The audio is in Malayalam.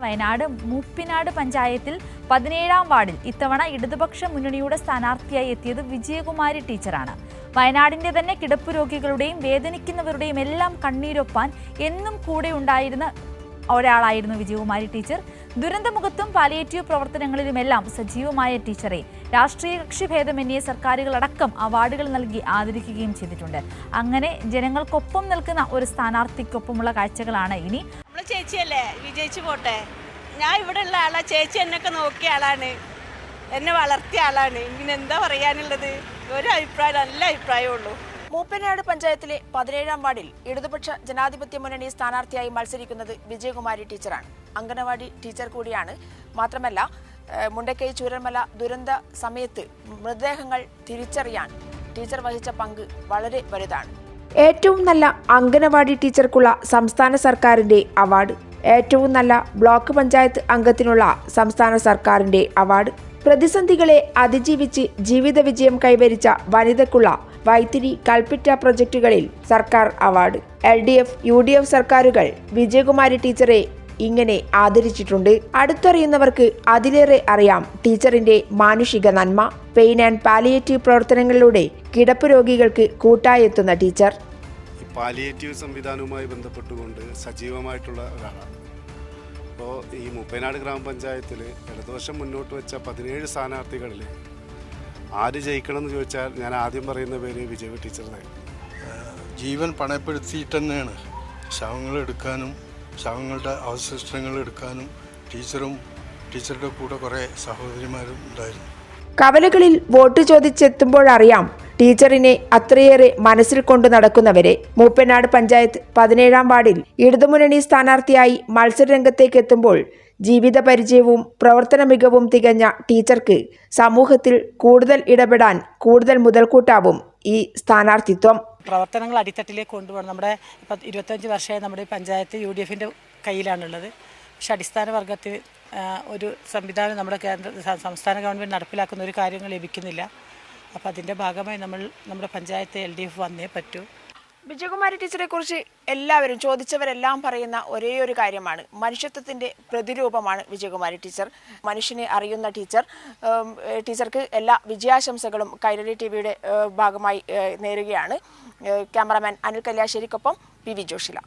വയനാട് മൂപ്പിനാട് പഞ്ചായത്തിൽ 17ാം വാർഡിൽ ഇത്തവണ ഇടതുപക്ഷ മുന്നണിയുടെ സ്ഥാനാർത്ഥിയായി എത്തിയത് വിജയകുമാരി ടീച്ചറാണ്. വയനാടിന്റെ തന്നെ കിടപ്പ് രോഗികളുടെയും വേദനിക്കുന്നവരുടെയും എല്ലാം കണ്ണീരൊപ്പാൻ എന്നും കൂടെ ഉണ്ടായിരുന്ന ഒരാളായിരുന്നു വിജയകുമാരി ടീച്ചർ. ദുരന്തമുഖത്തും പാലിയേറ്റീവ് പ്രവർത്തനങ്ങളിലുമെല്ലാം സജീവമായ ടീച്ചറെ രാഷ്ട്രീയ കക്ഷിഭേദമന്യേ സർക്കാരുകളടക്കം അവാർഡുകൾ നൽകി ആദരിക്കുകയും ചെയ്തിട്ടുണ്ട്. അങ്ങനെ ജനങ്ങൾക്കൊപ്പം നിൽക്കുന്ന ഒരു സ്ഥാനാർത്ഥിക്കൊപ്പമുള്ള കാഴ്ചകളാണ് ഇനി. ചേച്ചിയല്ലേ, വിജയിച്ചു പോട്ടെ. ഞാൻ ഇവിടെ ഉള്ള ആളാ, ചേച്ചി എന്നൊക്കെ നോക്കിയ ആളാണ്, എന്നെ വളർത്തിയ ആളാണ്. ഇങ്ങനെ എന്താ പറയാനുള്ളത്? ഒരു അഭിപ്രായം, നല്ല അഭിപ്രായമേ ഉള്ളൂ. മൂപ്പനാട് പഞ്ചായത്തിലെ 17ാം വാർഡിൽ ഇടതുപക്ഷ ജനാധിപത്യ മുന്നണി സ്ഥാനാർത്ഥിയായി മത്സരിക്കുന്നത് വിജയകുമാരി ടീച്ചറാണ്. അംഗനവാടി ടീച്ചർ കൂടിയാണ്. മാത്രമല്ല, മുണ്ടക്കൈ ചൂരൽമല ദുരന്ത സമയത്ത് മൃതദേഹങ്ങൾ തിരിച്ചറിയാൻ ടീച്ചർ വഹിച്ച പങ്ക് വളരെ വലുതാണ്. ഏറ്റവും നല്ല അംഗനവാടി ടീച്ചർക്കുള്ള സംസ്ഥാന സർക്കാരിന്റെ അവാർഡ്, ഏറ്റവും നല്ല ബ്ലോക്ക് പഞ്ചായത്ത് അംഗത്തിനുള്ള സംസ്ഥാന സർക്കാരിന്റെ അവാർഡ്, പ്രതിസന്ധികളെ അതിജീവിച്ച് ജീവിത വിജയം കൈവരിച്ച വനിതയ്ക്കുള്ള വൈത്തിരി കൽപ്പിറ്റ പ്രൊജക്ടുകളിൽ സർക്കാർ അവാർഡ്. LDF UDF സർക്കാരുകൾ വിജയകുമാരി ടീച്ചറെ ഇങ്ങനെ ആദരിച്ചിട്ടുണ്ട്. അടുത്തറിയുന്നവർക്ക് അതിലേറെ അറിയാം ടീച്ചറിന്റെ മാനുഷിക നന്മ. പെയിൻ ആൻഡ് പാലിയേറ്റീവ് പ്രവർത്തനങ്ങളിലൂടെ കിടപ്പ് രോഗികൾക്ക് കൂട്ടായെത്തുന്ന ടീച്ചർ. പാലിയേറ്റീവ് സംവിധാനവുമായി ബന്ധപ്പെട്ടുകൊണ്ട് സജീവമായിട്ടുള്ള ഒരാളാണ്. അപ്പോൾ ഈ മൂപ്പനാട് ഗ്രാമപഞ്ചായത്തിൽ ഇടതുവശം മുന്നോട്ട് വെച്ച 17 സ്ഥാനാർത്ഥികളിൽ ആര് ജയിക്കണം എന്ന് ചോദിച്ചാൽ ഞാൻ ആദ്യം പറയുന്ന പേര് വിജയ ടീച്ചറാണ്. ജീവൻ പണയപ്പെടുത്തിയിട്ട് തന്നെയാണ് ശവങ്ങൾ എടുക്കാനും ശവങ്ങളുടെ അവശിഷ്ടങ്ങൾ എടുക്കാനും ടീച്ചറുടെ കൂടെ കുറേ സഹോദരിമാരും ഉണ്ടായിരുന്നു. കവലകളിൽ വോട്ട് ചോദിച്ചെത്തുമ്പോഴറിയാം ടീച്ചറിനെ അത്രയേറെ മനസ്സിൽ കൊണ്ടു നടക്കുന്നവരെ. മൂപ്പനാട് പഞ്ചായത്ത് 17ാം വാർഡിൽ ഇടതുമുന്നണി സ്ഥാനാർത്ഥിയായി മത്സരരംഗത്തേക്ക് എത്തുമ്പോൾ ജീവിത പരിചയവും പ്രവർത്തന മികവും തികഞ്ഞ ടീച്ചർക്ക് സമൂഹത്തിൽ കൂടുതൽ ഇടപെടാൻ കൂടുതൽ മുതൽക്കൂട്ടാവും ഈ സ്ഥാനാർത്ഥിത്വം. പ്രവർത്തനങ്ങൾ അടിത്തട്ടിലേക്ക് കൊണ്ടുപോകണം. നമ്മുടെ ഇപ്പം 25 വർഷമായി നമ്മുടെ പഞ്ചായത്ത് UDFന്റെ കയ്യിലാണുള്ളത്. പക്ഷെ അടിസ്ഥാന വർഗത്തിൽ ഒരു സംവിധാനം നമ്മുടെ സംസ്ഥാന ഗവൺമെൻറ് നടപ്പിലാക്കുന്ന ഒരു കാര്യങ്ങൾ ലഭിക്കുന്നില്ല. അപ്പോൾ അതിൻ്റെ ഭാഗമായി നമ്മുടെ പഞ്ചായത്ത് LDF വന്നേ പറ്റൂ. വിജയകുമാരി ടീച്ചറെ കുറിച്ച് എല്ലാവരും ചോദിച്ചവരെല്ലാം പറയുന്ന ഒരേ ഒരു കാര്യമാണ്, മനുഷ്യത്വത്തിൻ്റെ പ്രതിരൂപമാണ് വിജയകുമാരി ടീച്ചർ. മനുഷ്യനെ അറിയുന്ന ടീച്ചർ. ടീച്ചർക്ക് എല്ലാ വിജയാശംസകളും കൈരളി TVയുടെ ഭാഗമായി നേരുകയാണ്. ക്യാമറാമാൻ അനിൽ കല്യാശ്ശേരിക്കൊപ്പം PV ജോഷില.